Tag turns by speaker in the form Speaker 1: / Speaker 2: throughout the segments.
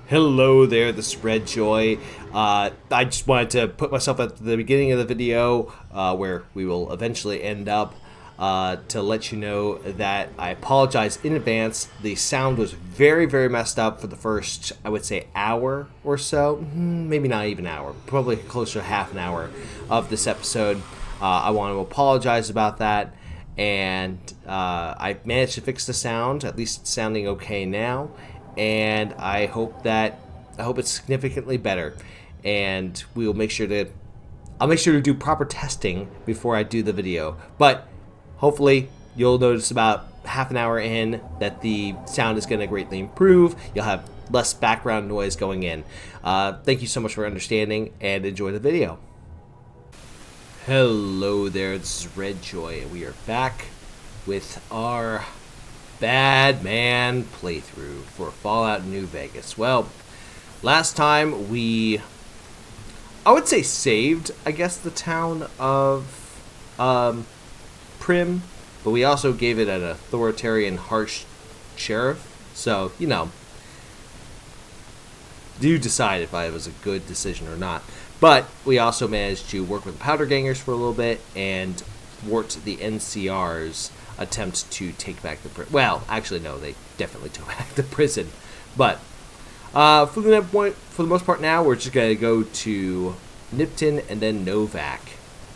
Speaker 1: Hello there, this is Redjoy. I just wanted to put myself at the beginning of the video where we will eventually end up to let you know that I apologize in advance. The sound was very messed up for the first, I would say, hour or so. Maybe not even an hour, probably closer to half an hour of this episode. I want to apologize about that. And I managed to fix the sound, at least it's sounding okay now. And I hope it's significantly better, and I'll make sure to do proper testing before I do the video. But hopefully you'll notice about half an hour in that the sound is going to greatly improve. You'll have less background noise going in. Thank you so much for understanding, and enjoy the video. Hello there, this is Redjoy, and we are back with our Bad Man playthrough for Fallout New Vegas. Well, last time I would say saved, I guess, the town of Prim, but we also gave it an authoritarian, harsh sheriff. So, you know, you decide if it was a good decision or not. But we also managed to work with the Powder Gangers for a little bit and thwart the NCR's attempt to take back the prison. Well, actually, no, they definitely took back the prison. But for the most part now, we're just going to go to Nipton and then Novac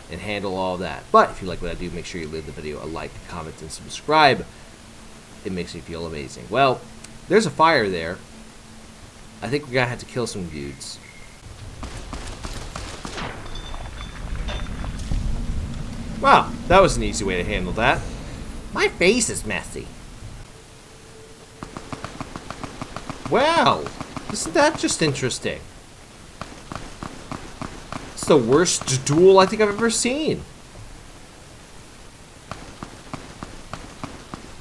Speaker 1: and handle all of that. But if you like what I do, make sure you leave the video a like, comment, and subscribe. It makes me feel amazing. Well, there's a fire there. I think we're going to have to kill some dudes. Wow, that was an easy way to handle that. My face is messy. Wow, isn't that just interesting? It's the worst duel I think I've ever seen.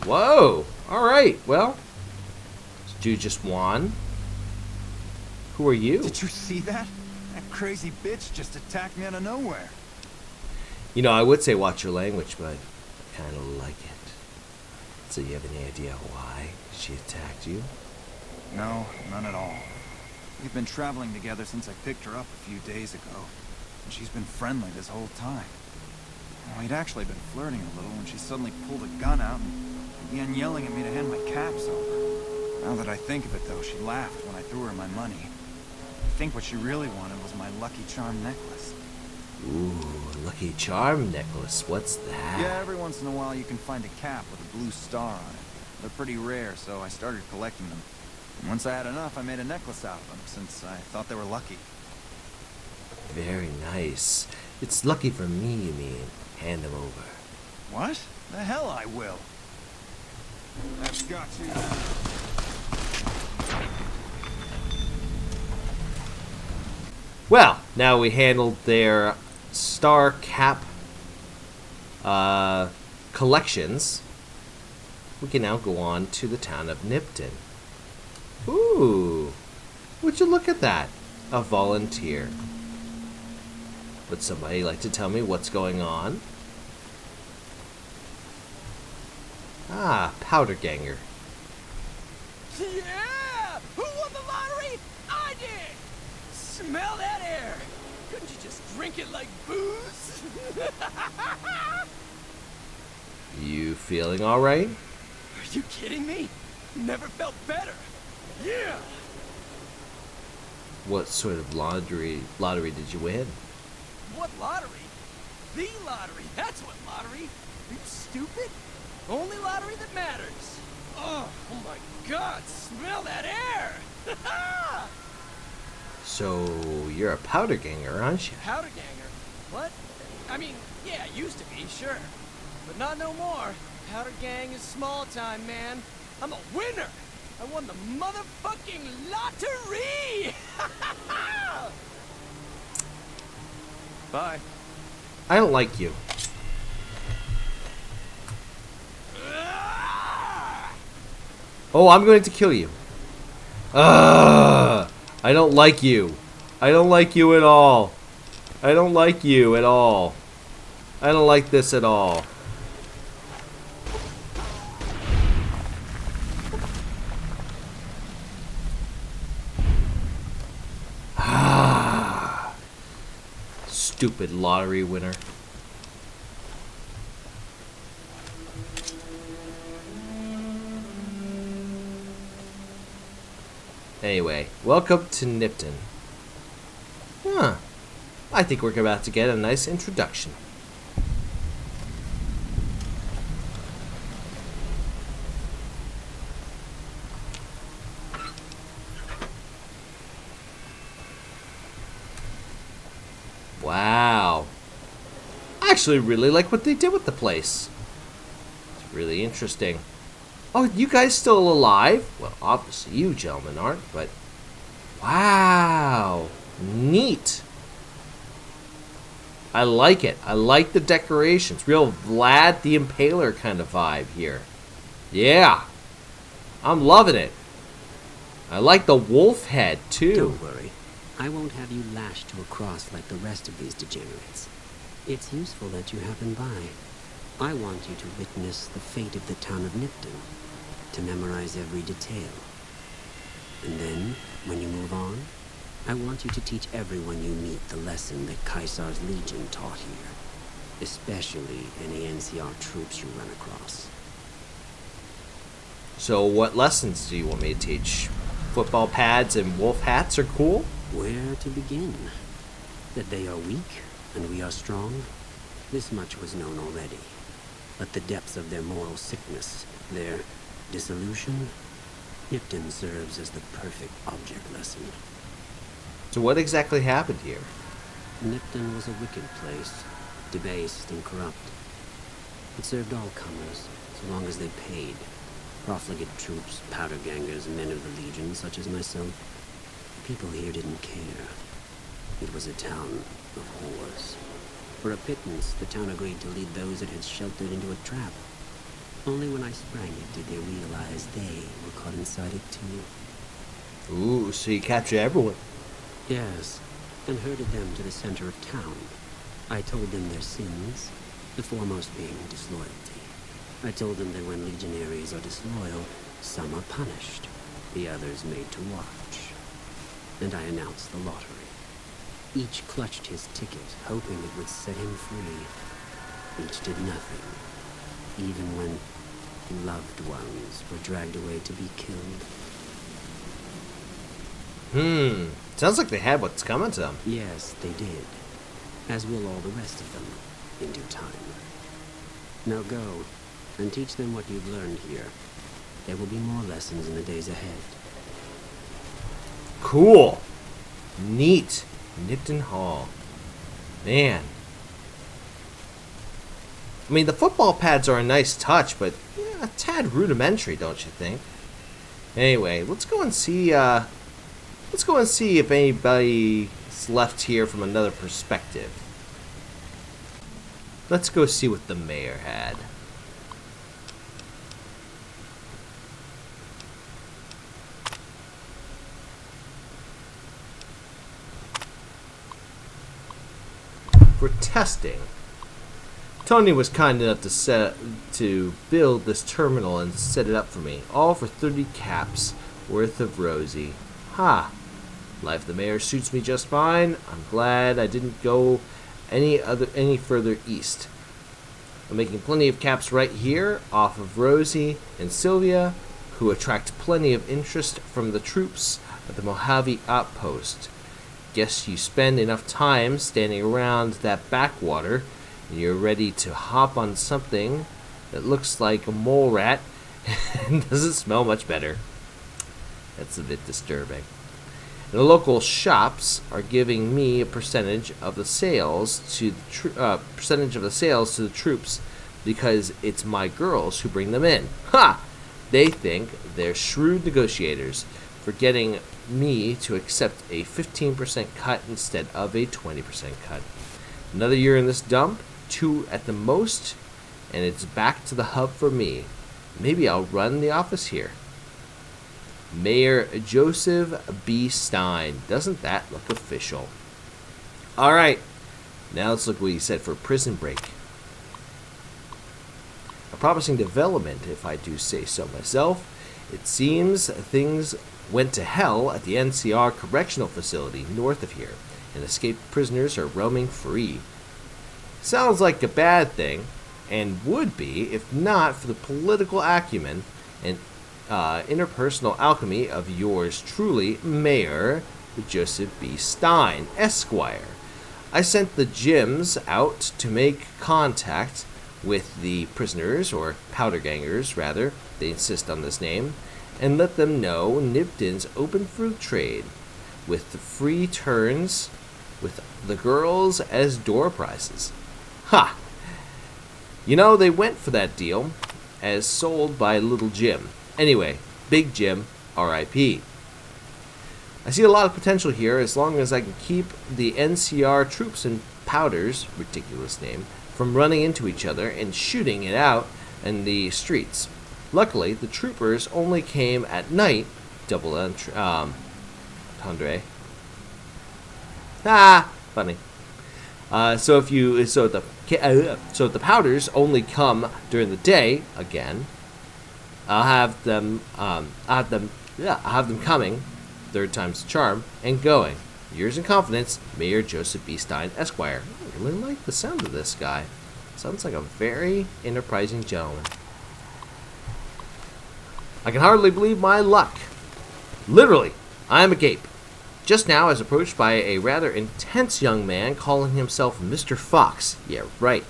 Speaker 1: Whoa, alright, well, this dude just won. Who are you?
Speaker 2: Did you see that? That crazy bitch just attacked me out of nowhere.
Speaker 1: You know, I would say watch your language, but I kind of like it. So you have any idea why she attacked you?
Speaker 2: No, none at all. We've been traveling together since I picked her up a few days ago, and she's been friendly this whole time. We'd actually been flirting a little when she suddenly pulled a gun out and began yelling at me to hand my caps over. Now that I think of it, though, she laughed when I threw her my money. I think what she really wanted was my Lucky Charm necklace.
Speaker 1: Ooh, Lucky Charm necklace. What's that?
Speaker 2: Yeah, every once in a while you can find a cap with a blue star on it. They're pretty rare, so I started collecting them. And once I had enough, I made a necklace out of them, since I thought they were lucky.
Speaker 1: Very nice. It's lucky for me, you mean. Hand them over.
Speaker 2: What? The hell I will. That's got you now.
Speaker 1: Well, now we handled their star cap collections. We can now go on to the town of Nipton. Ooh, would you look at that? A volunteer. Would somebody like to tell me what's going on? Ah, Powder Ganger.
Speaker 3: Yeah! Who won the lottery? I did! Smell that air! Couldn't you just drink it like booze?
Speaker 1: You feeling alright?
Speaker 3: Are you kidding me? Never felt better. Yeah!
Speaker 1: What sort of lottery did you win?
Speaker 3: What lottery? The lottery. That's what lottery. Are you stupid? Only lottery that matters. Oh my God! Smell that air!
Speaker 1: So, you're a Powder Ganger, aren't you?
Speaker 3: Powder Ganger? What? I mean, yeah, used to be, sure. But not no more. Powder Gang is small time, man. I'm a winner! I won the motherfucking lottery! Bye.
Speaker 1: I don't like you. Oh, I'm going to kill you. I don't like you. I don't like you at all. I don't like you at all. I don't like this at all. stupid lottery winner. Anyway, welcome to Nipton. Huh. I think we're about to get a nice introduction. Wow. I actually really like what they did with the place. It's really interesting. Oh, you guys still alive? Well, obviously you gentlemen aren't, but... Wow. Neat. I like it. I like the decorations. Real Vlad the Impaler kind of vibe here. Yeah. I'm loving it. I like the wolf head, too.
Speaker 4: Don't worry. I won't have you lashed to a cross like the rest of these degenerates. It's useful that you happen by. I want you to witness the fate of the town of Nipton, to memorize every detail. And then, when you move on, I want you to teach everyone you meet the lesson that Caesar's Legion taught here, especially any NCR troops you run across.
Speaker 1: So what lessons do you want me to teach? Football pads and wolf hats are cool?
Speaker 4: Where to begin? That they are weak and we are strong? This much was known already. But the depths of their moral sickness, their dissolution, Nipton serves as the perfect object lesson.
Speaker 1: So what exactly happened here?
Speaker 4: Nipton was a wicked place, debased and corrupt. It served all comers, so long as they paid. Profligate troops, powder gangers, men of the Legion, such as myself. People here didn't care. It was a town of whores. For a pittance, the town agreed to lead those it had sheltered into a trap. Only when I sprang it did they realize they were caught inside it too.
Speaker 1: Ooh, so you captured everyone.
Speaker 4: Yes, and herded them to the center of town. I told them their sins, the foremost being disloyalty. I told them that when legionaries are disloyal, some are punished, the others made to watch. And I announced the lottery. Each clutched his ticket, hoping it would set him free. Each did nothing, even when loved ones were dragged away to be killed.
Speaker 1: Sounds like they had what's coming to them.
Speaker 4: Yes, they did. As will all the rest of them, in due time. Now go, and teach them what you've learned here. There will be more lessons in the days ahead.
Speaker 1: Cool. Neat. Nipton Hall. Man. I mean, the football pads are a nice touch, but yeah, a tad rudimentary, don't you think? Anyway, let's go and see if anybody's left here from another perspective. Let's go see what the mayor had. For testing, Tony was kind enough to build this terminal and set it up for me, all for 30 caps worth of Rosie. Ha! Life of the mayor suits me just fine. I'm glad I didn't go any further east. I'm making plenty of caps right here off of Rosie and Sylvia, who attract plenty of interest from the troops at the Mojave outpost. Guess you spend enough time standing around that backwater and you're ready to hop on something that looks like a mole rat and doesn't smell much better. That's a bit disturbing. And the local shops are giving me a percentage of the sales to the troops because it's my girls who bring them in. Ha! They think they're shrewd negotiators for getting me to accept a 15% cut instead of a 20% cut. Another year in this dump, 2 at the most, and it's back to the hub for me. Maybe I'll run the office here. Mayor Joseph B. Stein. Doesn't that look official? Alright, now let's look what he said for Prison Break. A promising development, if I do say so myself. It seems things went to hell at the NCR correctional facility north of here. and escaped prisoners are roaming free. Sounds like a bad thing, and would be if not for the political acumen and interpersonal alchemy of yours truly, Mayor Joseph B. Stein, Esquire. I sent the Jims out to make contact with the prisoners, or powder gangers rather, they insist on this name, and let them know Nipton's open for trade, with the free turns, with the girls as door prizes. Ha! You know, they went for that deal, as sold by Little Jim. Anyway, Big Jim, R.I.P. I see a lot of potential here as long as I can keep the NCR troops and powders, ridiculous name, from running into each other and shooting it out in the streets. Luckily, the troopers only came at night, double entendre. Funny. So if the powders only come during the day, again, I'll have them coming, third time's the charm, and going. Yours in confidence, Mayor Joseph B. Stein, Esquire. I really like the sound of this guy. Sounds like a very enterprising gentleman. I can hardly believe my luck. Literally, I am agape. Just now I was approached by a rather intense young man calling himself Mr. Fox. Yeah, right.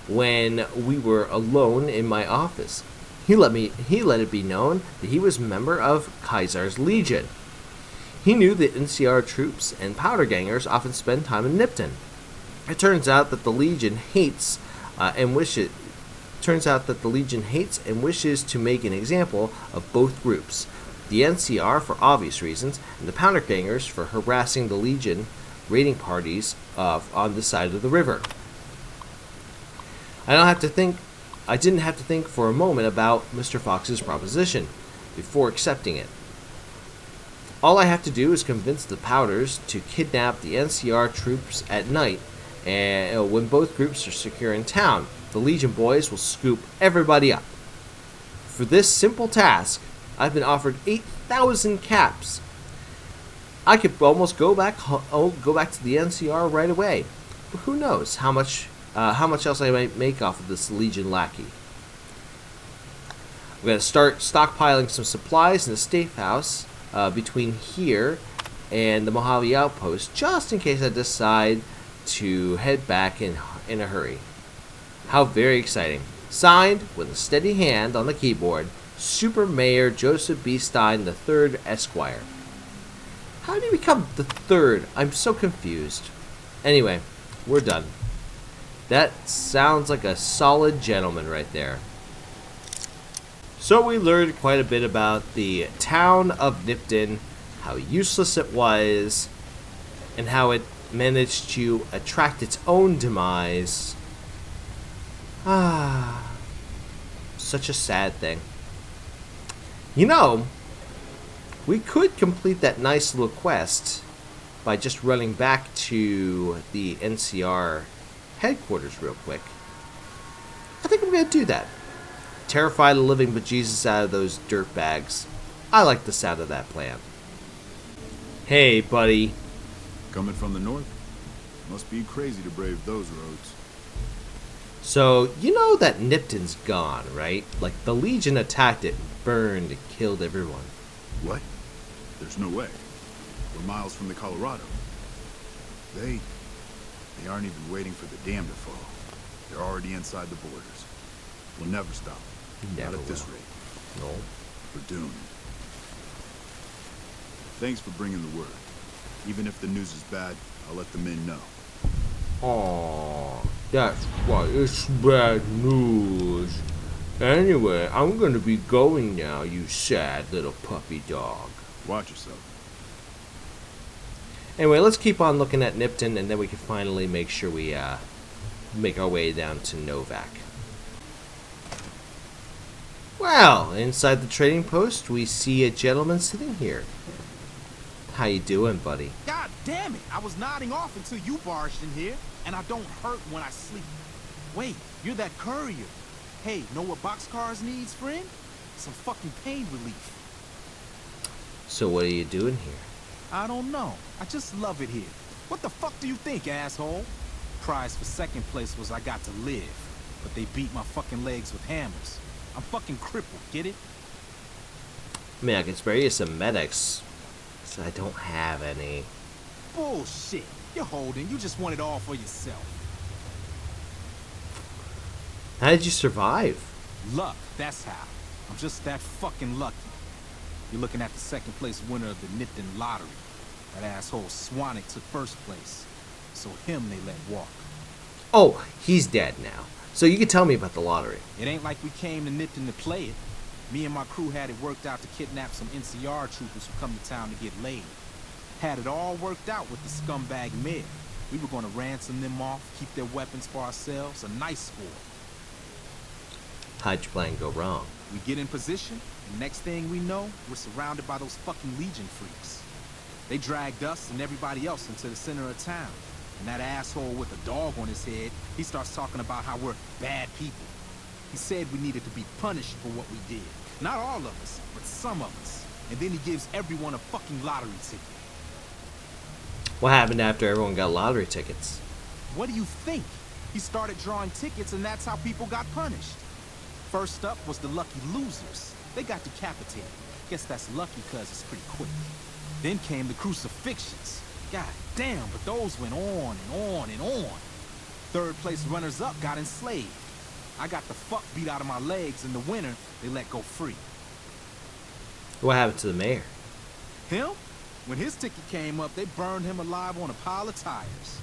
Speaker 1: When we were alone in my office, he let it be known that he was a member of Kaiser's Legion. He knew that NCR troops and powder gangers often spend time in Nipton. It turns out that the Legion hates and wishes to make an example of both groups. The NCR for obvious reasons, and the powder gangers for harassing the Legion raiding parties on this side of the river. I didn't have to think for a moment about Mr. Fox's proposition before accepting it. All I have to do is convince the powders to kidnap the NCR troops at night, and when both groups are secure in town, the Legion boys will scoop everybody up. For this simple task, I've been offered 8,000 caps. I could almost go back to the NCR right away. But who knows how much else I might make off of this Legion lackey. I'm going to start stockpiling some supplies in the safe house between here and the Mojave Outpost, just in case I decide to head back in a hurry. How very exciting. Signed, with a steady hand on the keyboard, Super Mayor Joseph B. Stein III, Esquire. How did he become the third? I'm so confused. Anyway, we're done. That sounds like a solid gentleman right there. So we learned quite a bit about the town of Nipton, how useless it was, and how it managed to attract its own demise. Such a sad thing. You know, we could complete that nice little quest by just running back to the NCR headquarters real quick. I think I'm going to do that. Terrify the living bejesus out of those dirtbags. I like the sound of that plan. Hey, buddy.
Speaker 5: Coming from the north? Must be crazy to brave those roads.
Speaker 1: So, you know that Nipton's gone, right? Like, the Legion attacked it, burned, and killed everyone.
Speaker 5: What? There's no way. We're miles from the Colorado. They aren't even waiting for the dam to fall. They're already inside the borders. We'll never stop. Not at this rate.
Speaker 1: No.
Speaker 5: We're doomed. Thanks for bringing the word. Even if the news is bad, I'll let the men know.
Speaker 1: Aww, that's why it's bad news. Anyway, I'm gonna be going now, you sad little puppy dog.
Speaker 5: Watch yourself.
Speaker 1: Anyway, let's keep on looking at Nipton, and then we can finally make sure we make our way down to Novac. Well, inside the trading post, we see a gentleman sitting here. How you doing, buddy?
Speaker 6: God damn it! I was nodding off until you barged in here, and I don't hurt when I sleep. Wait, you're that courier. Hey, know what boxcars needs, friend? Some fucking pain relief.
Speaker 1: So what are you doing here?
Speaker 6: I don't know. I just love it here. What the fuck do you think, asshole? Prize for second place was I got to live, but they beat my fucking legs with hammers. I'm fucking crippled, get it?
Speaker 1: I mean, I can spare you some medics, so I don't have any.
Speaker 6: Bullshit. You're holding. You just want it all for yourself.
Speaker 1: How did you survive?
Speaker 6: Luck, that's how. I'm just that fucking lucky. You're looking at the second place winner of the Nipton lottery. That asshole Swanick took first place, so him they let walk.
Speaker 1: Oh, he's dead now. So you can tell me about the lottery.
Speaker 6: It ain't like we came to Nipton to play it. Me and my crew had it worked out to kidnap some NCR troopers who come to town to get laid. Had it all worked out with the scumbag mayor. We were going to ransom them off, keep their weapons for ourselves, a nice score.
Speaker 1: How'd your plan go wrong?
Speaker 6: We get in position, and next thing we know, we're surrounded by those fucking Legion freaks. They dragged us and everybody else into the center of town. And that asshole with a dog on his head, he starts talking about how we're bad people. He said we needed to be punished for what we did. Not all of us, but some of us. And then he gives everyone a fucking lottery ticket.
Speaker 1: What happened after everyone got lottery tickets?
Speaker 6: What do you think? He started drawing tickets and that's how people got punished. First up was the lucky losers. They got decapitated. Guess that's lucky because it's pretty quick. Then came the crucifixions. God damn, but those went on and on and on. Third place runners-up got enslaved. I got the fuck beat out of my legs, and the winner, they let go free.
Speaker 1: What happened to the mayor?
Speaker 6: Him? When his ticket came up, they burned him alive on a pile of tires.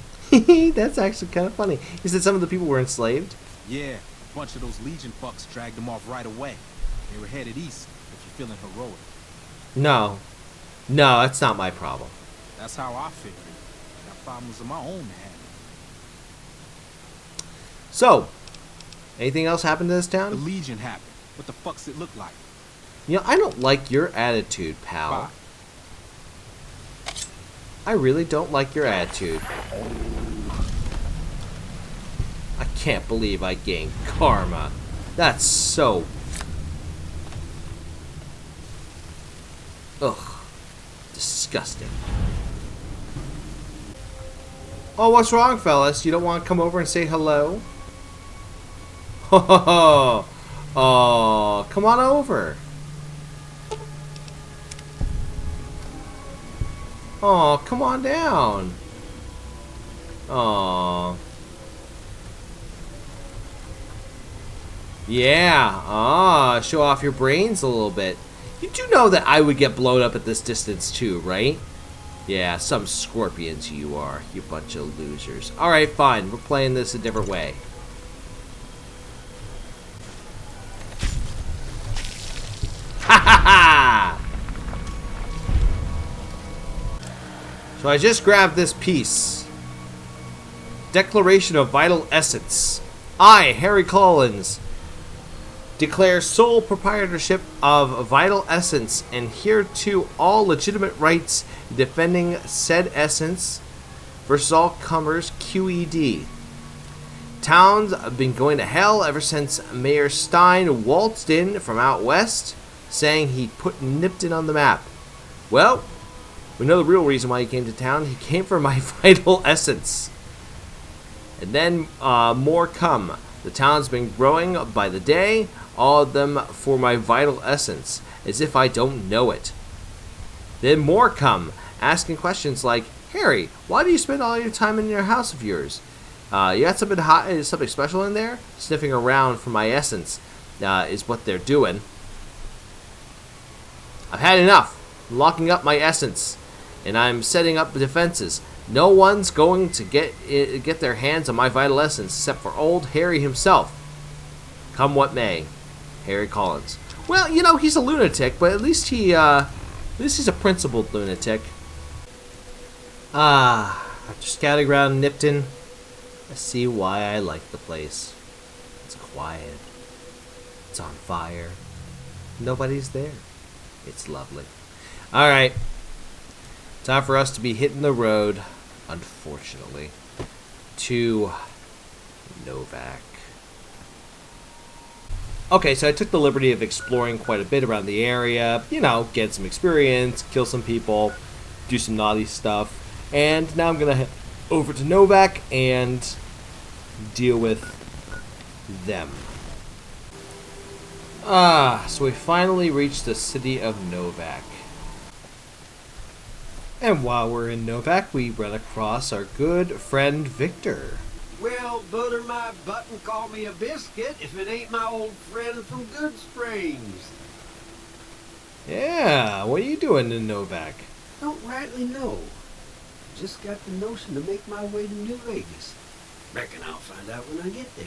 Speaker 1: That's actually kind of funny. You said some of the people were enslaved?
Speaker 6: Yeah, a bunch of those Legion fucks dragged them off right away. They were headed east, if you're feeling heroic.
Speaker 1: No. No, that's not my problem.
Speaker 6: That's how I figured. I got problems of my own to handle.
Speaker 1: So, anything else happen to this
Speaker 6: The
Speaker 1: town?
Speaker 6: Legion happened. What the fuck's it look like?
Speaker 1: You know, I don't like your attitude, pal.
Speaker 6: Bye.
Speaker 1: I really don't like your attitude. I can't believe I gained karma. That's so... Ugh. Disgusting. Oh, what's wrong, fellas? You don't want to come over and say hello? Ho ho ho! Oh, come on over. Oh, come on down. Oh. Yeah. Ah, show off your brains a little bit. You do know that I would get blown up at this distance too, right? Yeah, some scorpions you are, you bunch of losers. Alright, fine. We're playing this a different way. Ha ha ha! So I just grabbed this piece. Declaration of Vital Essence. I, Harry Collins, declare sole proprietorship of Vital Essence and hereto all legitimate rights defending said essence versus all comers QED. Town's been going to hell ever since Mayor Stein waltzed in from out west saying he put Nipton on the map. Well, we know the real reason why he came to town. He came for my Vital Essence. And then more come. The town's been growing by the day, all of them for my Vital Essence, as if I don't know it. Then more come, asking questions like, Harry, why do you spend all your time in your house of yours? You got something hot, something special in there? Sniffing around for my essence is what they're doing. I've had enough. I'm locking up my essence, and I'm setting up the defenses. No one's going to get their hands on my Vital Essence except for old Harry himself. Come what may. Harry Collins. Well, you know, he's a lunatic, but at least he's a principled lunatic. After scouting around Nipton, I see why I like the place. It's quiet. It's on fire. Nobody's there. It's lovely. Alright. Time for us to be hitting the road, unfortunately, to Novac. Okay, so I took the liberty of exploring quite a bit around the area, you know, get some experience, kill some people, do some naughty stuff, and now I'm gonna over to Novac and deal with them. So we finally reached the city of Novac. And while we're in Novac, we run across our good friend Victor.
Speaker 7: Well, butter my butt and call me a biscuit if it ain't my old friend from Good Springs.
Speaker 1: Yeah, what are you doing in Novac?
Speaker 7: Don't rightly know. Just got the notion to make my way to New Vegas. Reckon I'll find out when I get there.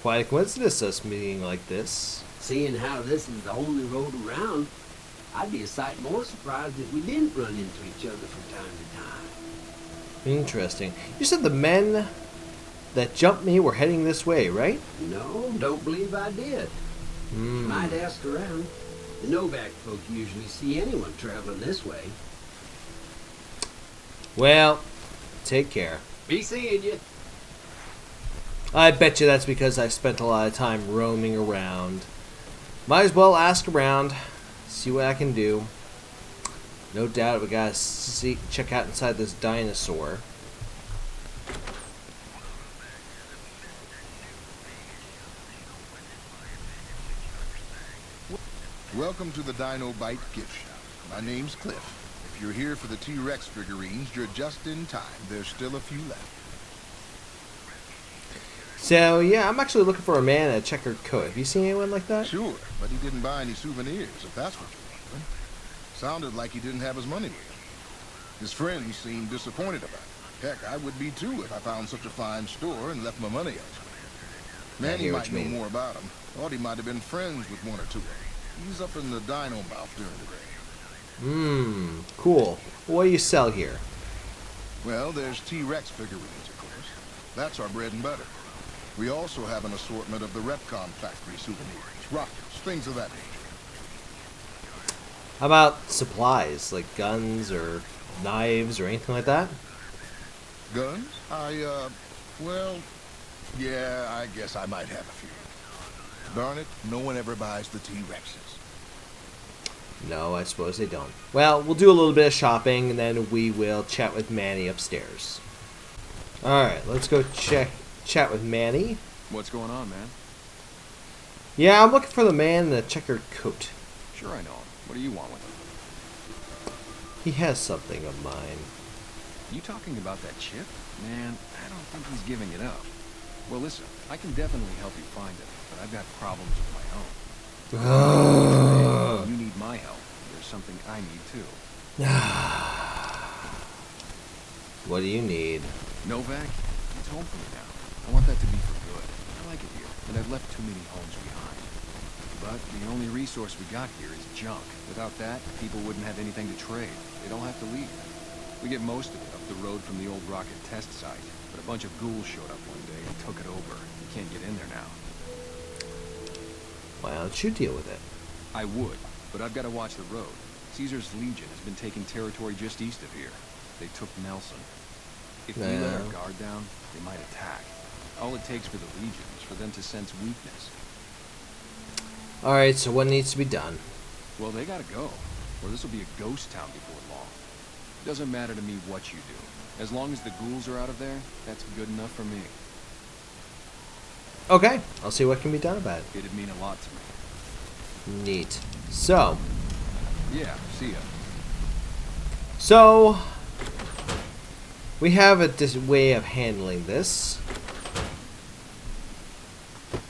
Speaker 1: Quite a coincidence us meeting like this.
Speaker 7: Seeing how this is the only road around, I'd be a sight more surprised if we didn't run into each other from time to time.
Speaker 1: Interesting. You said the men that jumped me were heading this way, right?
Speaker 7: No, don't believe I did. Might ask around. The Novac folk usually see anyone traveling this way.
Speaker 1: Well, take care.
Speaker 7: Be seeing you.
Speaker 1: I bet you that's because I spent a lot of time roaming around. Might as well ask around, see what I can do. No doubt we gotta check out inside this dinosaur.
Speaker 8: Welcome to the Dino Bite gift shop. My name's Cliff. If you're here for the T-Rex figurines, you're just in time. There's still a few left.
Speaker 1: So, yeah, I'm actually looking for a man in a checkered coat. Have you seen anyone like that?
Speaker 8: Sure, but he didn't buy any souvenirs, if that's what you're wondering. Sounded like he didn't have his money with him. His friends seemed disappointed about it. Heck, I would be too if I found such a fine store and left my money elsewhere. Manny might know more about him. Thought he might have been friends with one or two of them. He's up in the dino mouth during the day.
Speaker 1: Cool. What do you sell here?
Speaker 8: Well, there's T-Rex figurines, of course. That's our bread and butter. We also have an assortment of the Repcon factory souvenirs, rockets, things of that nature.
Speaker 1: How about supplies, like guns or knives or anything like that?
Speaker 8: Guns? Well, yeah, I guess I might have a few. Darn it, no one ever buys the T-Rexes.
Speaker 1: No, I suppose they don't. Well, we'll do a little bit of shopping, and then we will chat with Manny upstairs. Alright, let's go chat with Manny.
Speaker 2: What's going on, man?
Speaker 1: Yeah, I'm looking for the man in the checkered coat.
Speaker 2: Sure I know him. What do you want with him?
Speaker 1: He has something of mine.
Speaker 2: You talking about that chip? Man, I don't think he's giving it up. Well, listen, I can definitely help you find it, but I've got problems of my own. You need my help. There's something I need too.
Speaker 1: What do you need?
Speaker 2: Novac? It's home for me now. I want that to be for good. I like it here, and I've left too many homes behind. But the only resource we got here is junk. Without that, people wouldn't have anything to trade. They'd all have to leave. We get most of it up the road from the old rocket test site, but a bunch of ghouls showed up one day and took it over. You can't get in there now.
Speaker 1: Why don't you deal with it?
Speaker 2: I would, but I've got to watch the road. Caesar's Legion has been taking territory just east of here. They took Nelson. If we let our guard down, they might attack. All it takes for the Legion is for them to sense weakness.
Speaker 1: Alright, so what needs to be done?
Speaker 2: Well, they gotta go, or this will be a ghost town before long. It doesn't matter to me what you do. As long as the ghouls are out of there, that's good enough for me.
Speaker 1: Okay, I'll see what can be done about it.
Speaker 2: It'd mean a lot to me.
Speaker 1: Neat. So,
Speaker 2: Yeah, see ya.
Speaker 1: So, we have a way of handling this.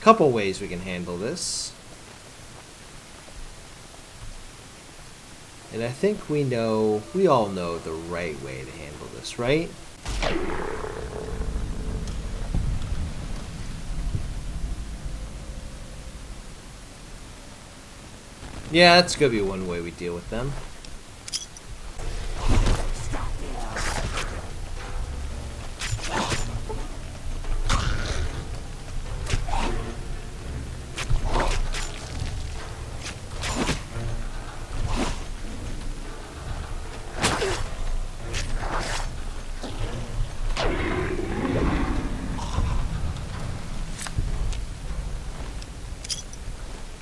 Speaker 1: Couple ways we can handle this. And I think we all know the right way to handle this, right? Yeah, that's gonna be one way we deal with them.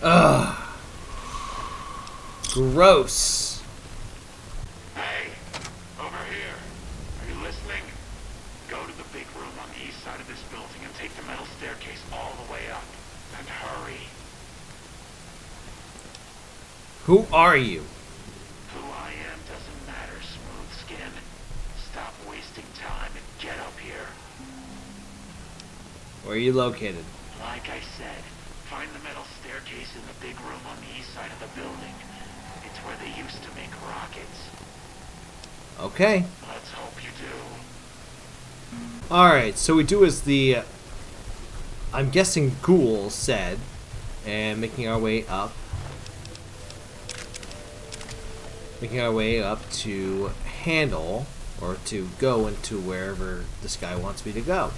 Speaker 1: Ugh. Gross.
Speaker 9: Hey, over here.
Speaker 1: Who are you?
Speaker 9: Who I am doesn't matter, Smooth Skin. Stop wasting time and get up here.
Speaker 1: Where are you located?
Speaker 9: Like I said, find the metal staircase in the big room on the east side of the building. It's where they used to make rockets.
Speaker 1: Okay.
Speaker 9: Let's hope you do.
Speaker 1: Alright, so we do as the, I'm guessing Ghoul said, and making our way up. Making our way up to handle, or to go into wherever this guy wants me to go.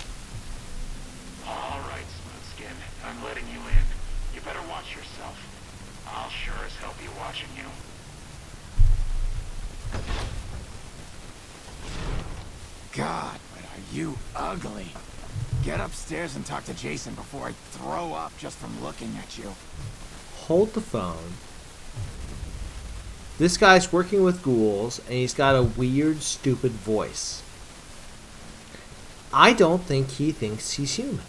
Speaker 9: Alright, Smooth Skin. I'm letting you in. You better watch yourself. I'll sure as hell be watching you.
Speaker 2: God, but are you ugly. Get upstairs and talk to Jason before I throw up just from looking at you.
Speaker 1: Hold the phone. This guy's working with ghouls, and he's got a weird, stupid voice. I don't think he thinks he's human.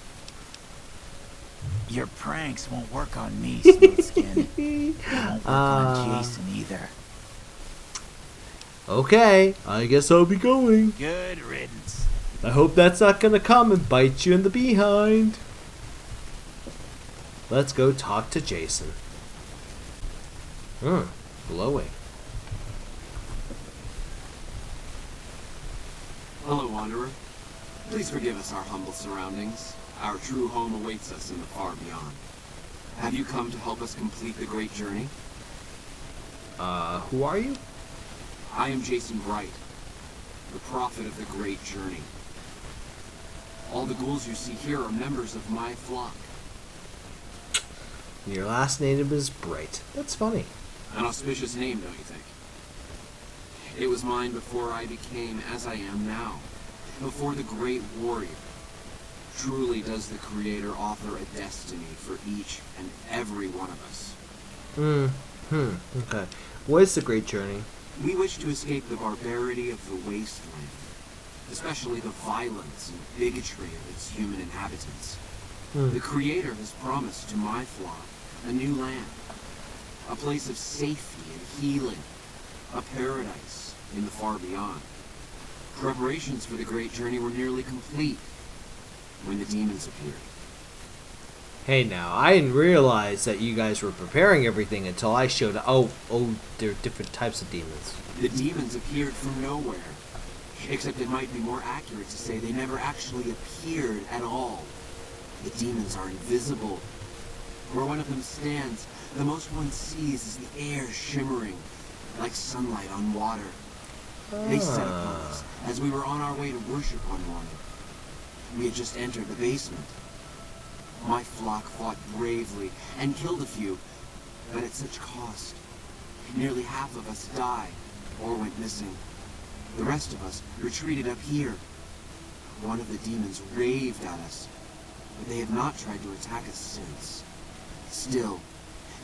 Speaker 2: Your pranks won't work on me, Smooth Skin. They won't work on Jason either.
Speaker 1: Okay, I guess I'll be going.
Speaker 2: Good riddance.
Speaker 1: I hope that's not gonna come and bite you in the behind. Let's go talk to Jason. Glowing.
Speaker 10: Hello, Wanderer. Please forgive us our humble surroundings. Our true home awaits us in the far beyond. Have you come to help us complete the great journey?
Speaker 1: Who are you?
Speaker 10: I am Jason Bright, the prophet of the great journey. All the ghouls you see here are members of my flock.
Speaker 1: Your last name is Bright. That's funny.
Speaker 10: An auspicious name, don't you think? It was mine before I became as I am now, before the great warrior. Truly does the Creator author a destiny for each and every one of us.
Speaker 1: Okay. What is the great journey?
Speaker 10: We wish to escape the barbarity of the wasteland, especially the violence and bigotry of its human inhabitants. The Creator has promised to my flock a new land, a place of safety and healing, a paradise in the far beyond. Preparations for the great journey were nearly complete when the demons appeared.
Speaker 1: Hey now, I didn't realize that you guys were preparing everything until I showed up. Oh, there are different types of demons.
Speaker 10: The demons appeared from nowhere, except it might be more accurate to say they never actually appeared at all. The demons are invisible. Where one of them stands, the most one sees is the air shimmering, like sunlight on water. They set upon us as we were on our way to worship one morning. We had just entered the basement. My flock fought bravely and killed a few, but at such cost. Nearly half of us died or went missing. The rest of us retreated up here. One of the demons raved at us, but they have not tried to attack us since. Still,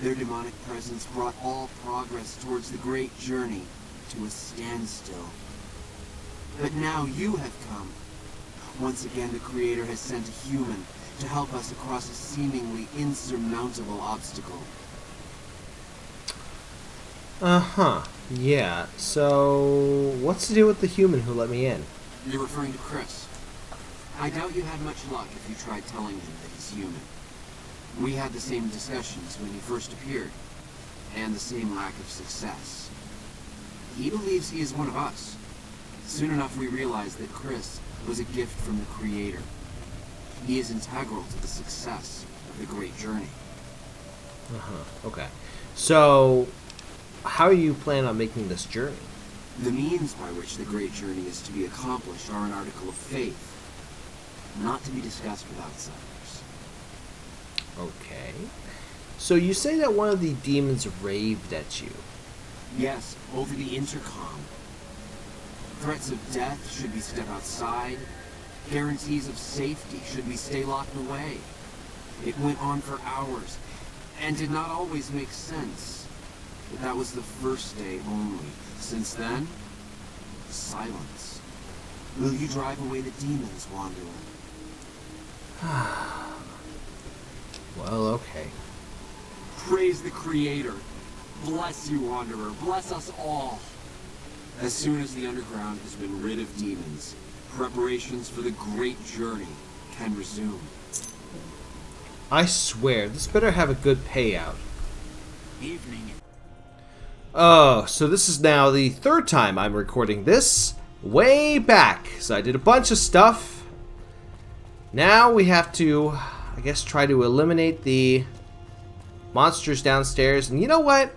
Speaker 10: their demonic presence brought all progress towards the great journey to a standstill. But now you have come. Once again, the Creator has sent a human to help us across a seemingly insurmountable obstacle.
Speaker 1: Yeah, so what's the deal with the human who let me in?
Speaker 10: You're referring to Chris. I doubt you had much luck if you tried telling him that he's human. We had the same discussions when he first appeared, and the same lack of success. He believes he is one of us. Soon enough we realized that Chris was a gift from the Creator. He is integral to the success of the great journey.
Speaker 1: Okay. So, how do you plan on making this journey?
Speaker 10: The means by which the great journey is to be accomplished are an article of faith, not to be discussed with outsiders.
Speaker 1: Okay. So you say that one of the demons raved at you.
Speaker 10: Yes, over the intercom. Threats of death should we step outside. Guarantees of safety should we stay locked away. It went on for hours, and did not always make sense. But that was the first day only. Since then, silence. Will you drive away the demons, Wanderer?
Speaker 1: Well, okay.
Speaker 10: Praise the Creator. Bless you, Wanderer. Bless us all. As soon as the underground has been rid of demons, preparations for the great journey can resume.
Speaker 1: I swear, this better have a good payout.
Speaker 6: Evening.
Speaker 1: Oh, so this is now the third time I'm recording this. Way back. So I did a bunch of stuff. Now we have to, I guess, try to eliminate the monsters downstairs. And you know what?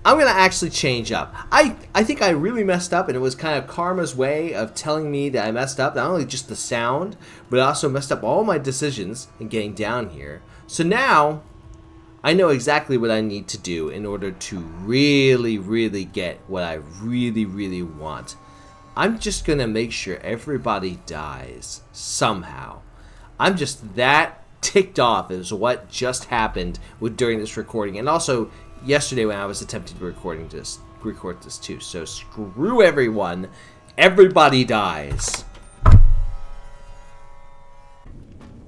Speaker 1: I'm going to actually change up. I think I really messed up, and it was kind of karma's way of telling me that I messed up. Not only just the sound, but I also messed up all my decisions in getting down here. So now, I know exactly what I need to do in order to really, really get what I really, really want. I'm just going to make sure everybody dies somehow. I'm just that ticked off as what just happened during this recording. And also, yesterday when I was attempting to record this too. So screw everyone. Everybody dies.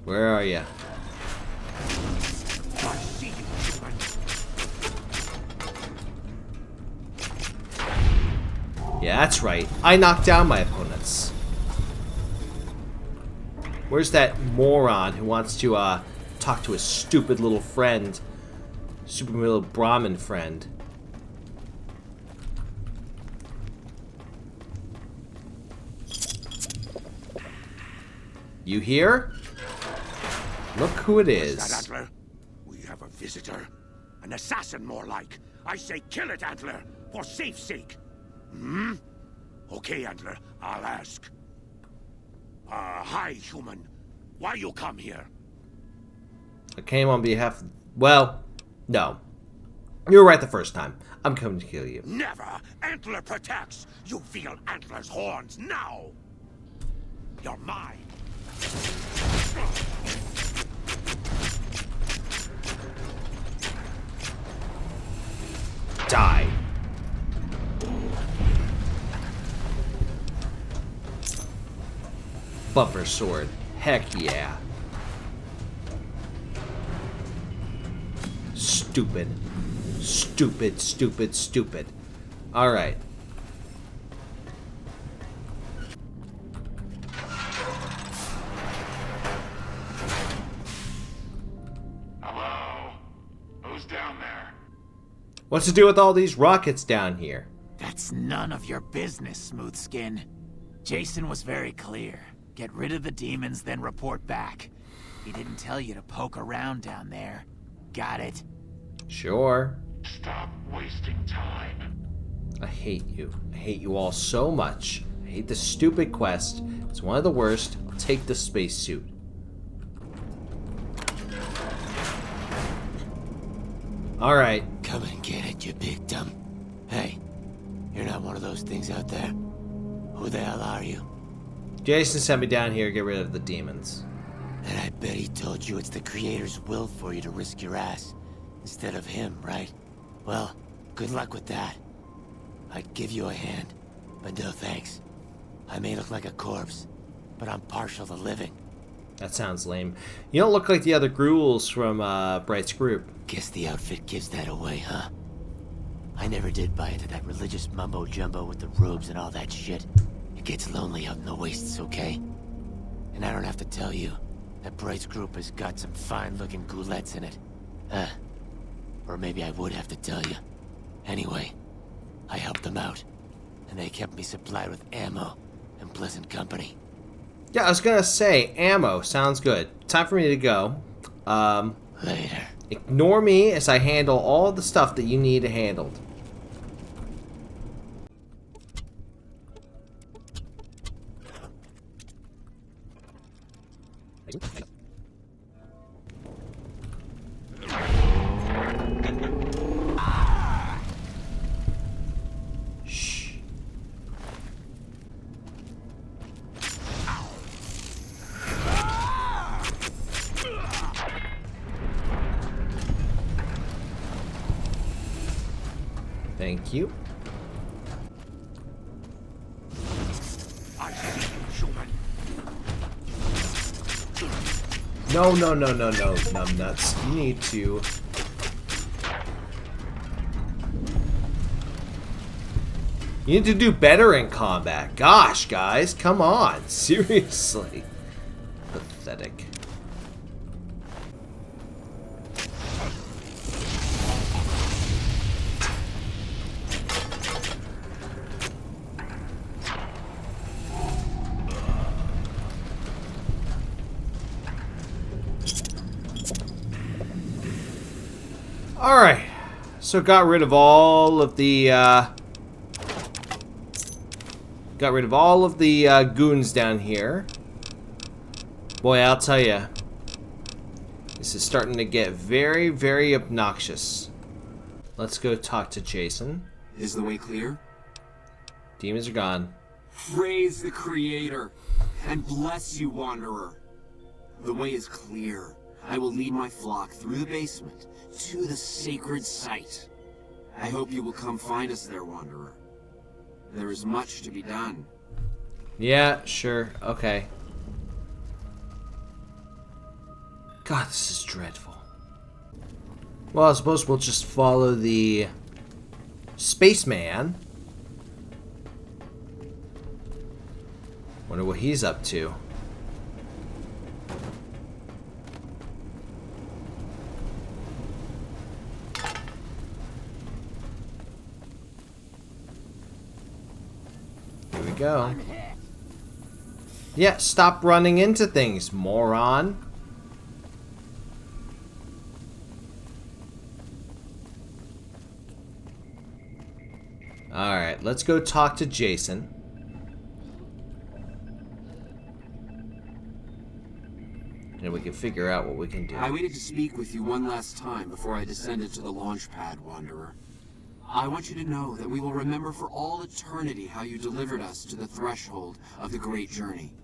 Speaker 1: Where are you? Yeah, that's right. I knocked down my opponents. Where's that moron who wants to talk to his stupid little friend? Stupid little Brahmin friend. You here? Look who it is.
Speaker 11: What's that, Antler? We have a visitor. An assassin, more like. I say kill it, Antler, for safe's sake. Hmm? Okay, Antler, I'll ask. Hi, human. Why you come here?
Speaker 1: I came on behalf of... Well, no. You were right the first time. I'm coming to kill you.
Speaker 11: Never! Antler protects! You feel Antler's horns now! You're mine!
Speaker 1: Die. Bumper sword. Heck yeah. Stupid. Stupid, stupid, stupid. Alright.
Speaker 9: Hello? Who's down there?
Speaker 1: What's to do with all these rockets down here?
Speaker 6: That's none of your business, Smooth Skin. Jason was very clear. Get rid of the demons, then report back. He didn't tell you to poke around down there. Got it?
Speaker 1: Sure.
Speaker 9: Stop wasting time.
Speaker 1: I hate you. I hate you all so much. I hate this stupid quest. It's one of the worst. I'll take the spacesuit. Alright.
Speaker 12: Come and get it, you big dumb. Hey, you're not one of those things out there. Who the hell are you?
Speaker 1: Jason sent me down here to get rid of the demons.
Speaker 12: And I bet he told you it's the Creator's will for you to risk your ass, instead of him, right? Well, good luck with that. I'd give you a hand, but no thanks. I may look like a corpse, but I'm partial to living.
Speaker 1: That sounds lame. You don't look like the other ghouls from Bright's group.
Speaker 12: Guess the outfit gives that away, huh? I never did buy into that religious mumbo-jumbo with the robes and all that shit. It gets lonely out in the wastes, okay? And I don't have to tell you that Bright's group has got some fine-looking ghoulettes in it. Or maybe I would have to tell you. Anyway, I helped them out, and they kept me supplied with ammo and pleasant company.
Speaker 1: Yeah, I was gonna say, ammo sounds good. Time for me to go.
Speaker 12: Later.
Speaker 1: Ignore me as I handle all the stuff that you need handled. Shh. Thank you.
Speaker 11: I see you, human.
Speaker 1: No, numbnuts. You need to... You need to do better in combat. Gosh, guys, come on. Seriously. Pathetic. Alright. So got rid of all of the goons down here. Boy, I'll tell you, this is starting to get very, very obnoxious. Let's go talk to Jason.
Speaker 10: Is the way clear?
Speaker 1: Demons are gone.
Speaker 10: Praise the Creator, and bless you, Wanderer. The way is clear. I will lead my flock through the basement to the sacred site. I hope you will come find us there, Wanderer. There is much to be done.
Speaker 1: Yeah, sure. Okay. God, this is dreadful. Well, I suppose we'll just follow the spaceman. Wonder what he's up to. Here we go. Yeah, stop running into things, moron. Alright, let's go talk to Jason. And we can figure out what we can do.
Speaker 10: I waited to speak with you one last time before I descended to the launch pad, Wanderer. I want you to know that we will remember for all eternity how you delivered us to the threshold of the great journey.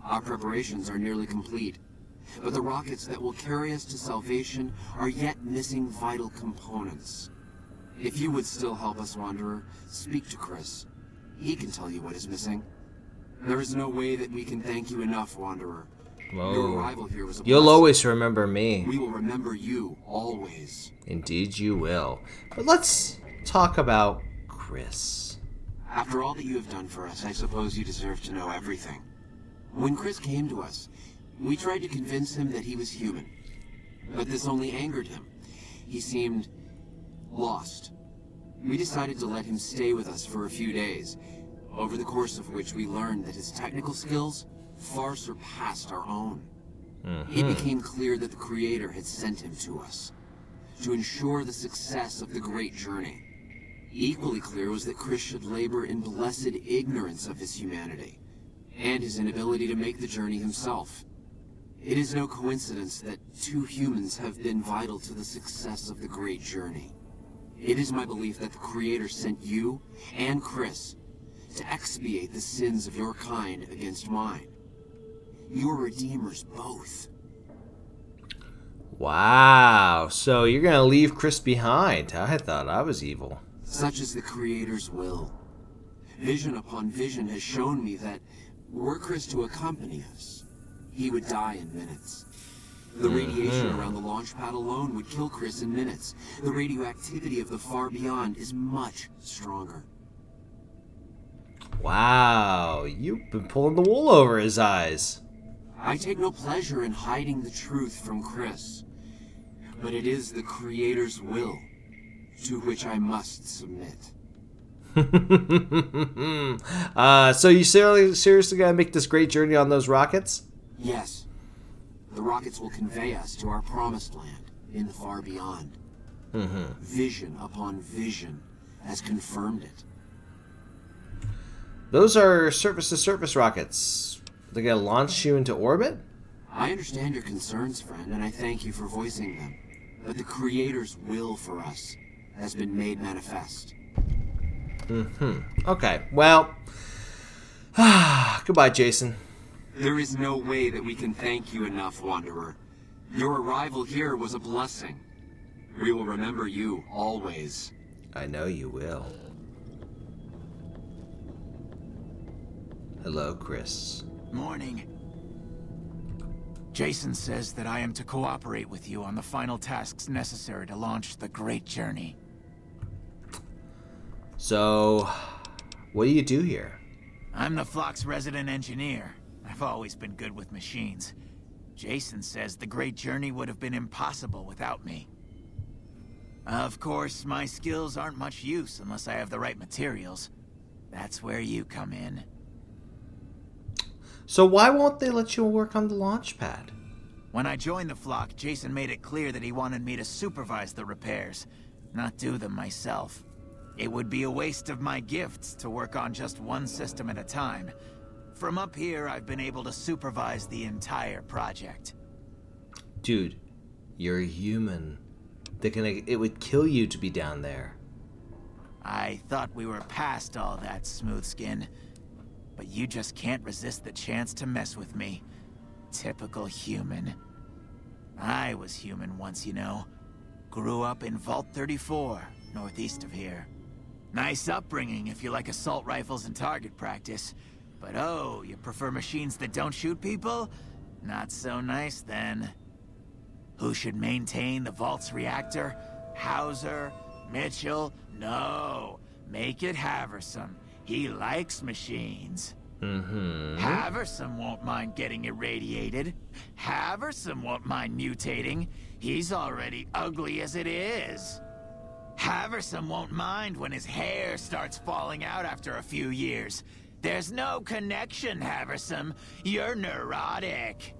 Speaker 10: Our preparations are nearly complete, but the rockets that will carry us to salvation are yet missing vital components. If you would still help us, Wanderer, speak to Chris. He can tell you what is missing. There is no way that we can thank you enough, Wanderer.
Speaker 1: Whoa.
Speaker 10: Your arrival here was a
Speaker 1: You'll
Speaker 10: blessing.
Speaker 1: always remember me.
Speaker 10: We will remember you, always.
Speaker 1: Indeed you will. But let's talk about Chris.
Speaker 10: After all that you have done for us, I suppose you deserve to know everything. When Chris came to us, we tried to convince him that he was human. But this only angered him. He seemed lost. We decided to let him stay with us for a few days, over the course of which we learned that his technical skills far surpassed our own. It became clear that the Creator had sent him to us, to ensure the success of the great journey. Equally clear was that Chris should labor in blessed ignorance of his humanity, and his inability to make the journey himself. It is no coincidence that two humans have been vital to the success of the great journey. It is my belief that the Creator sent you and Chris to expiate the sins of your kind against mine. You're redeemers both.
Speaker 1: Wow, so you're gonna leave Chris behind. I thought I was evil.
Speaker 10: Such is the Creator's will. Vision upon vision has shown me that were Chris to accompany us, he would die in minutes. The radiation around the launch pad alone would kill Chris in minutes. The radioactivity of the far beyond is much stronger.
Speaker 1: Wow, you've been pulling the wool over his eyes.
Speaker 10: I take no pleasure in hiding the truth from Chris, but it is the Creator's will to which I must submit.
Speaker 1: So you seriously gonna make this great journey on those rockets?
Speaker 10: Yes. The rockets will convey us to our promised land in the far beyond. Vision upon vision has confirmed it.
Speaker 1: Those are surface-to-surface rockets. They're gonna launch you into orbit?
Speaker 10: I understand your concerns, friend, and I thank you for voicing them. But the Creator's will for us has been made manifest.
Speaker 1: Okay, well... goodbye, Jason.
Speaker 10: There is no way that we can thank you enough, Wanderer. Your arrival here was a blessing. We will remember you always.
Speaker 1: I know you will. Hello, Chris.
Speaker 2: Morning. Jason says that I am to cooperate with you on the final tasks necessary to launch the great journey.
Speaker 1: So, What do you do here?
Speaker 11: I'm the flock's resident engineer. I've always been good with machines. Jason says the Great Journey would have been impossible without me. Of course, my skills aren't much use unless I have the right materials. That's where you come in.
Speaker 1: So why won't they let you work on the launch pad?
Speaker 11: When I joined the flock, Jason made it clear that he wanted me to supervise the repairs, not do them myself. It would be a waste of my gifts to work on just one system at a time. From up here, I've been able to supervise the entire project.
Speaker 1: Dude, you're a human. It would kill you to be down there.
Speaker 11: I thought we were past all that, Smoothskin. But you just can't resist the chance to mess with me. Typical human. I was human once, you know. Grew up in Vault 34, northeast of here. Nice upbringing if you like assault rifles and target practice. But oh, you prefer machines that don't shoot people? Not so nice then. Who should maintain the Vault's reactor? Hauser? Mitchell? No. Make it Haversam. He likes machines. Haversam won't mind getting irradiated. Haversam won't mind mutating. He's already ugly as it is. Haversam won't mind when his hair starts falling out after a few years. There's no connection, Haversam. You're neurotic.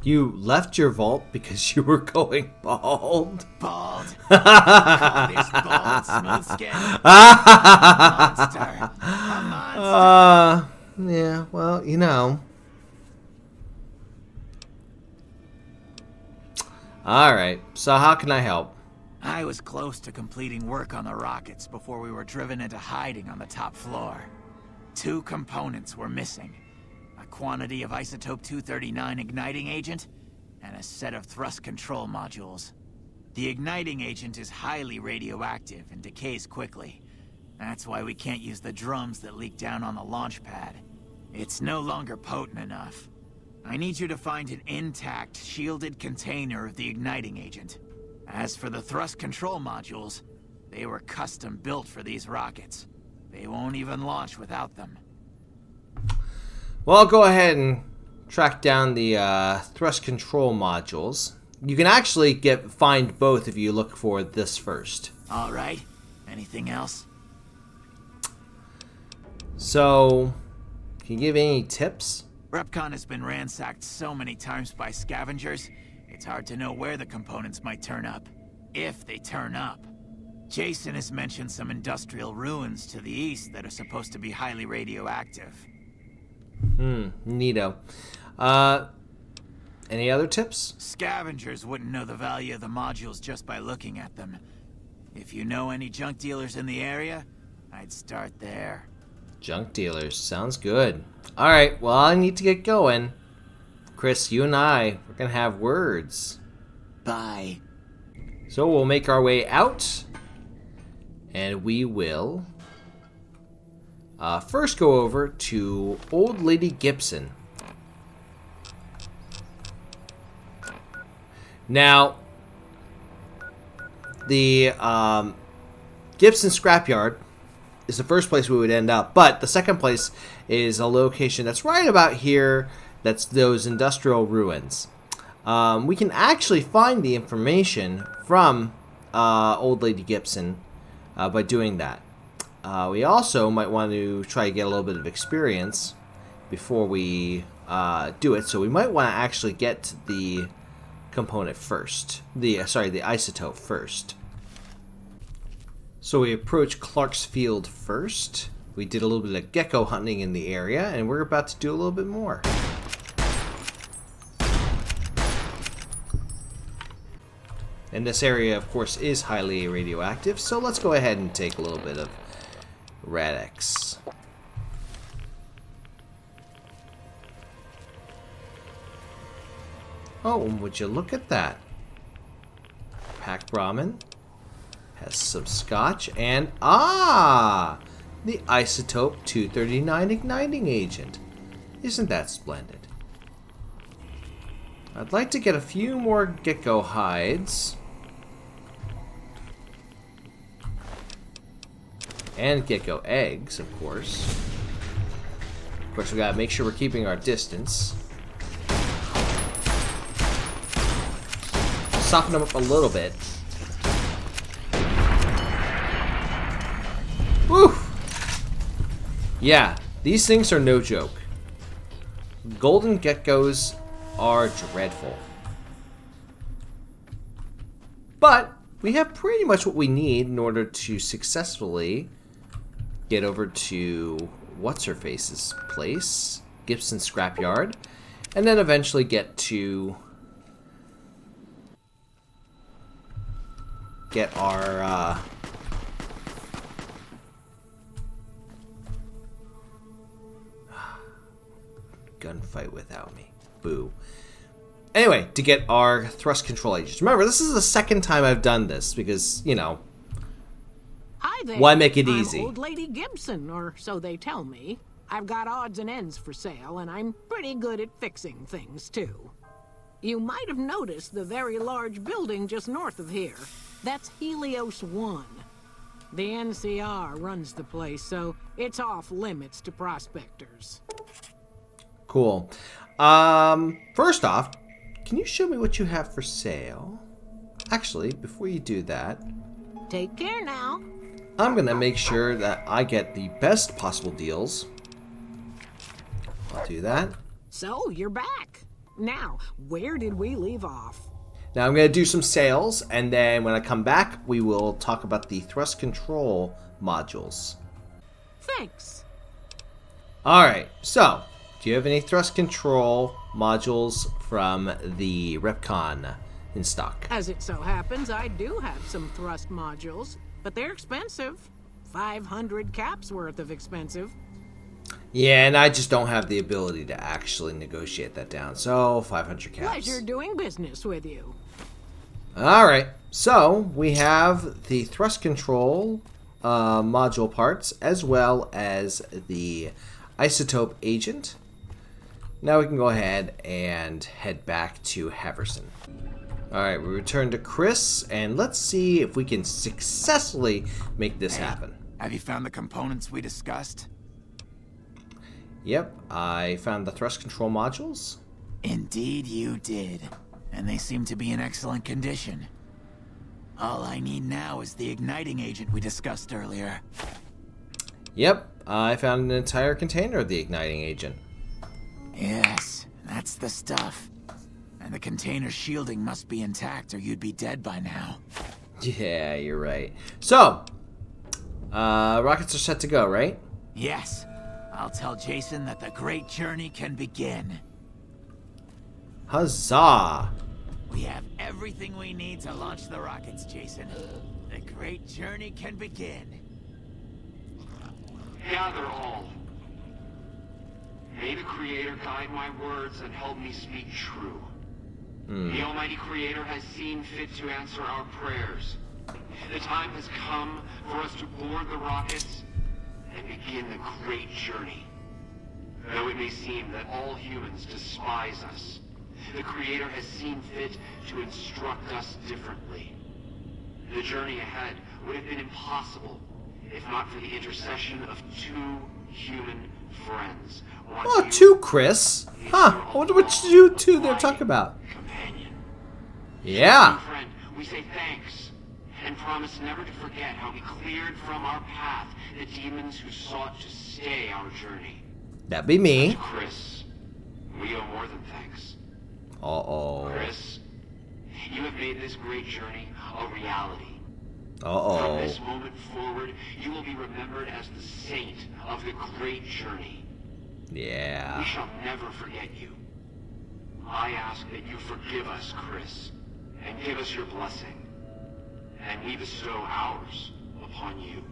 Speaker 1: You left your vault because you were going bald?
Speaker 11: Bald? Call this bald Smoothskin. Monster. A monster.
Speaker 1: Yeah, well, you know. Alright, so how can I help?
Speaker 11: I was close to completing work on the rockets before we were driven into hiding on the top floor. 2 components were missing. A quantity of isotope 239 igniting agent, and a set of thrust control modules. The igniting agent is highly radioactive and decays quickly. That's why we can't use the drums that leak down on the launch pad. It's no longer potent enough. I need you to find an intact, shielded container of the igniting agent. As for the thrust control modules, they were custom built for these rockets. They won't even launch without them.
Speaker 1: Well, I'll go ahead and track down the thrust control modules. You can actually find both if you look for this first.
Speaker 11: All right. Anything else?
Speaker 1: So, can you give any tips?
Speaker 11: Repcon has been ransacked so many times by scavengers, it's hard to know where the components might turn up. If they turn up. Jason has mentioned some industrial ruins to the east that are supposed to be highly radioactive.
Speaker 1: Neato. Any other tips?
Speaker 11: Scavengers wouldn't know the value of the modules just by looking at them. If you know any junk dealers in the area, I'd start there.
Speaker 1: Junk dealers. Sounds good. Alright, well, I need to get going. Chris, you and we're going to have words.
Speaker 11: Bye.
Speaker 1: So we'll make our way out. And we will first go over to Old Lady Gibson. Now, the Gibson Scrapyard is the first place we would end up, but the second place is a location that's right about here. That's those industrial ruins. We can actually find the information from Old Lady Gibson by doing that. We also might want to try to get a little bit of experience before we do it, so we might want to actually get the component first. The isotope first. So we approach Clark's Field first. We did a little bit of gecko hunting in the area, and we're about to do a little bit more. And this area, of course, is highly radioactive, so let's go ahead and take a little bit of Rad-X. Oh, and would you look at that? Pack Brahmin has some scotch and the isotope 239 igniting agent. Isn't that splendid? I'd like to get a few more gecko hides. And gecko eggs, of course. Of course, we gotta make sure we're keeping our distance. Soften them up a little bit. Woo! Yeah, these things are no joke. Golden geckos are dreadful. But we have pretty much what we need in order to successfully get over to What's-Her-Face's place, Gibson's Scrapyard, and then eventually get to get our gunfight without me. Boo. Anyway, to get our thrust control agents. Remember, this is the second time I've done this because, you know,
Speaker 13: Hi there.
Speaker 1: why make it
Speaker 13: I'm
Speaker 1: easy?
Speaker 13: Old Lady Gibson, or so they tell me. I've got odds and ends for sale, and I'm pretty good at fixing things, too. You might have noticed the very large building just north of here. That's Helios 1. The NCR runs the place, so it's off limits to prospectors.
Speaker 1: Cool. First off, can you show me what you have for sale? Actually, before you do that,
Speaker 13: Take care now.
Speaker 1: I'm gonna make sure that I get the best possible deals. I'll do that.
Speaker 13: So, you're back. Now, where did we leave off?
Speaker 1: Now I'm going to do some sales, and then when I come back, we will talk about the thrust control modules.
Speaker 13: Thanks.
Speaker 1: Alright, so, do you have any thrust control modules from the Repcon in stock?
Speaker 13: As it so happens, I do have some thrust modules, but they're expensive. 500 caps worth of expensive.
Speaker 1: Yeah, and I just don't have the ability to actually negotiate that down, so 500 caps.
Speaker 13: Pleasure doing business with you.
Speaker 1: Alright, so we have the thrust control module parts as well as the isotope agent. Now we can go ahead and head back to Haverson. Alright, we return to Chris, and let's see if we can successfully make this happen.
Speaker 11: Have you found the components we discussed?
Speaker 1: Yep, I found the thrust control modules.
Speaker 11: Indeed you did. And they seem to be in excellent condition. All I need now is the igniting agent we discussed earlier.
Speaker 1: Yep, I found an entire container of the igniting agent.
Speaker 11: Yes, that's the stuff. And the container shielding must be intact or you'd be dead by now.
Speaker 1: Yeah, you're right. So, rockets are set to go, right?
Speaker 11: Yes. I'll tell Jason that the great journey can begin.
Speaker 1: Huzzah!
Speaker 11: We have everything we need to launch the rockets, Jason. The great journey can begin.
Speaker 9: Gather all. May the Creator guide my words and help me speak true. The Almighty Creator has seen fit to answer our prayers. The time has come for us to board the rockets and begin the great journey. Though it may seem that all humans despise us, the Creator has seen fit to instruct us differently. The journey ahead would have been impossible if not for the intercession of two human friends.
Speaker 1: Oh, two, Chris? Huh, I wonder what you two they're talking about.
Speaker 9: Companion.
Speaker 1: Yeah.
Speaker 9: Friend, we say thanks and promise never to forget how we cleared from our path the demons who sought to stay our journey.
Speaker 1: That'd be me.
Speaker 9: To Chris, we owe more than thanks.
Speaker 1: Uh-oh.
Speaker 9: Chris, you have made this great journey a reality.
Speaker 1: Uh-oh.
Speaker 9: From this moment forward, you will be remembered as the saint of the great journey.
Speaker 1: Yeah.
Speaker 9: We shall never forget you. I ask that you forgive us, Chris, and give us your blessing. And we bestow ours upon you.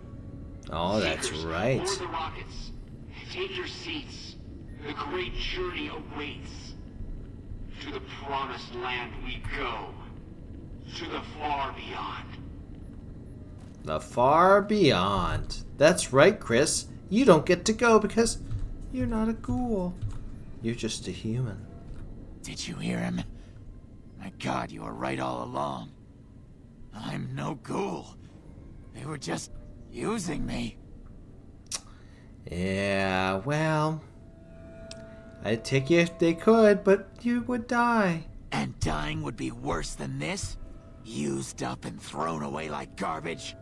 Speaker 1: Oh, that's
Speaker 9: Seekers,
Speaker 1: right.
Speaker 9: board the rockets. Take your seats. The great journey awaits. To the promised land we go. To the far beyond.
Speaker 1: The far beyond. That's right, Chris. You don't get to go because you're not a ghoul. You're just a human.
Speaker 11: Did you hear him? My God, you were right all along. I'm no ghoul. They were just using me.
Speaker 1: Yeah, well, I'd take you if they could, but you would die.
Speaker 11: And dying would be worse than this? Used up and thrown away like garbage?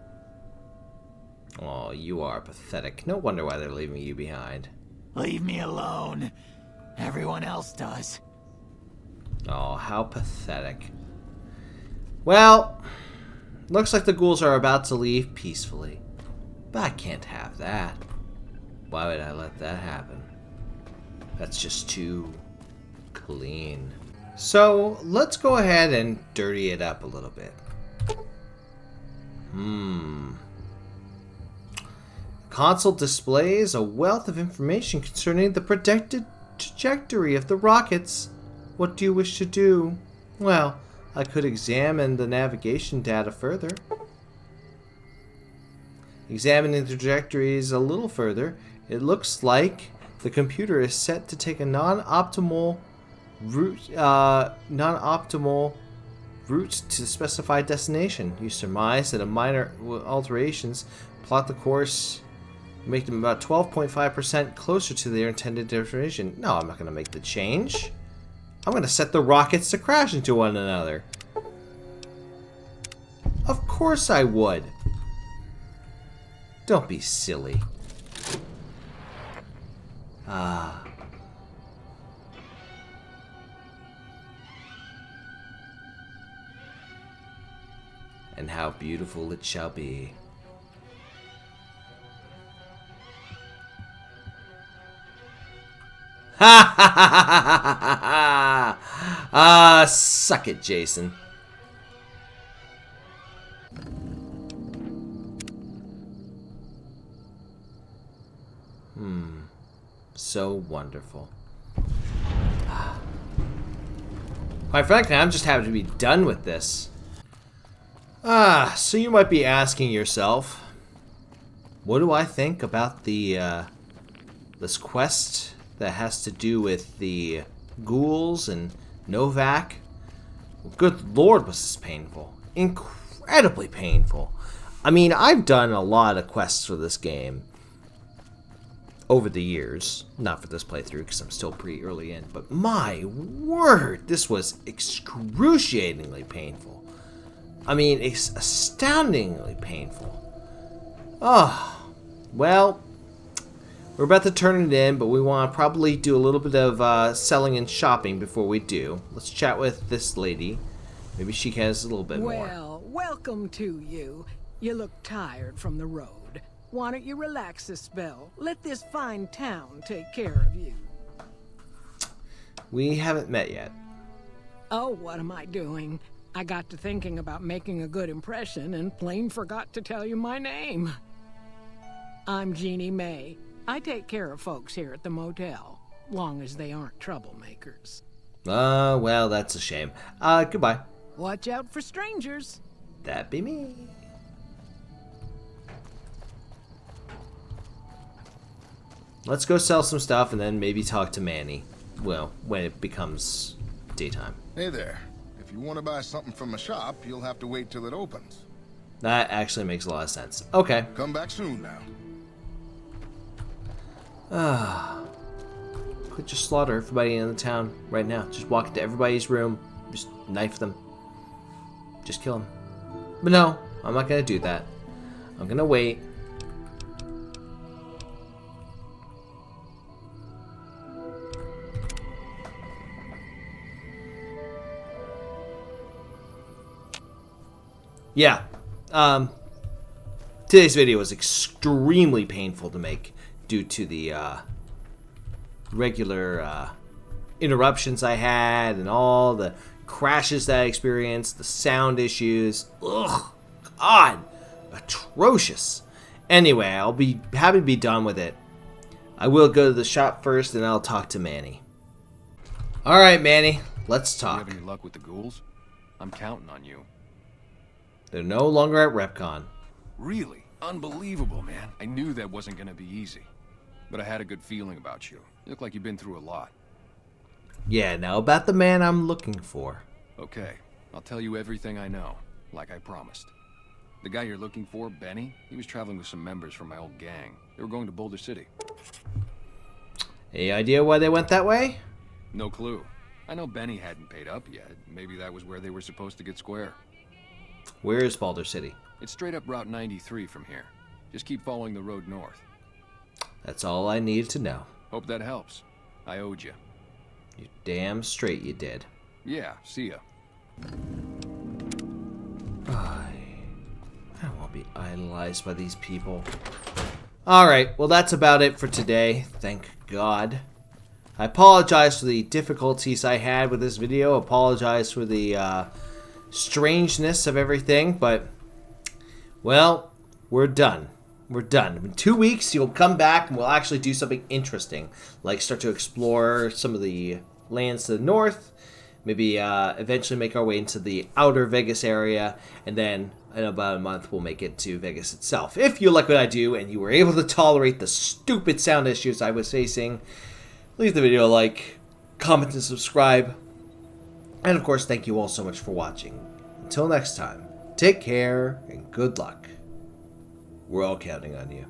Speaker 1: Oh, you are pathetic. No wonder why they're leaving you behind.
Speaker 11: Leave me alone. Everyone else does.
Speaker 1: Oh, how pathetic. Well, looks like the ghouls are about to leave peacefully. But I can't have that. Why would I let that happen? That's just too clean. So, let's go ahead and dirty it up a little bit. Console displays a wealth of information concerning the projected trajectory of the rockets. What do you wish to do? Well, I could examine the navigation data further. Examining the trajectories a little further, it looks like the computer is set to take a non-optimal route to the specified destination. You surmise that a minor alterations plot the course, make them about 12.5% closer to their intended destination. No, I'm not going to make the change. I'm going to set the rockets to crash into one another. Of course I would. Don't be silly. And how beautiful it shall be. Ha ha ha ha ha ha! Ah, suck it, Jason. So wonderful. Quite frankly, I'm just happy to be done with this. So you might be asking yourself, what do I think about the this quest that has to do with the ghouls and Novac? Good Lord, was this painful. Incredibly painful. I mean, I've done a lot of quests for this game over the years. Not for this playthrough, because I'm still pretty early in. But my word, this was excruciatingly painful. I mean, it's astoundingly painful. Oh, well, we're about to turn it in, but we want to probably do a little bit of selling and shopping before we do. Let's chat with this lady. Maybe she has a little bit more.
Speaker 13: Well, welcome to you. You look tired from the road. Why don't you relax a spell? Let this fine town take care of you.
Speaker 1: We haven't met yet.
Speaker 13: Oh, what am I doing? I got to thinking about making a good impression and plain forgot to tell you my name. I'm Jeannie May. I take care of folks here at the motel, long as they aren't troublemakers.
Speaker 1: Well, that's a shame. Goodbye.
Speaker 13: Watch out for strangers.
Speaker 1: That'd be me. Let's go sell some stuff and then maybe talk to Manny. Well, when it becomes daytime.
Speaker 8: Hey there. If you want to buy something from a shop, you'll have to wait till it opens.
Speaker 1: That actually makes a lot of sense. Okay.
Speaker 8: Come back soon now.
Speaker 1: Could just slaughter everybody in the town right now. Just walk into everybody's room, just knife them. Just kill them. But no, I'm not gonna do that. I'm gonna wait. Yeah. Today's video was extremely painful to make due to the regular interruptions I had and all the crashes that I experienced, the sound issues. Ugh, God, atrocious. Anyway, I'll be happy to be done with it. I will go to the shop first and I'll talk to Manny. Alright, Manny, let's talk.
Speaker 14: You have any luck with the ghouls? I'm counting on you.
Speaker 1: They're no longer at RepCon.
Speaker 14: Really? Unbelievable, man. I knew that wasn't gonna be easy. But I had a good feeling about you. You look like you've been through a lot.
Speaker 1: Yeah, now about the man I'm looking for.
Speaker 14: Okay, I'll tell you everything I know, like I promised. The guy you're looking for, Benny, he was traveling with some members from my old gang. They were going to Boulder City.
Speaker 1: Any idea why they went that way?
Speaker 14: No clue. I know Benny hadn't paid up yet. Maybe that was where they were supposed to get square.
Speaker 1: Where is Boulder City?
Speaker 14: It's straight up Route 93 from here. Just keep following the road north.
Speaker 1: That's all I needed to know.
Speaker 14: Hope that helps. I owed you.
Speaker 1: You damn straight you did.
Speaker 14: Yeah, see ya.
Speaker 1: I don't want to be idolized by these people. Alright, well that's about it for today. Thank God. I apologize for the difficulties I had with this video. Apologize for the strangeness of everything, but well, we're done. We're done. In 2 weeks, you'll come back and we'll actually do something interesting, like start to explore some of the lands to the north, maybe eventually make our way into the outer Vegas area, and then in about a month we'll make it to Vegas itself. If you like what I do and you were able to tolerate the stupid sound issues I was facing, leave the video a like, comment, and subscribe. And of course, thank you all so much for watching. Until next time, take care and good luck. We're all counting on you.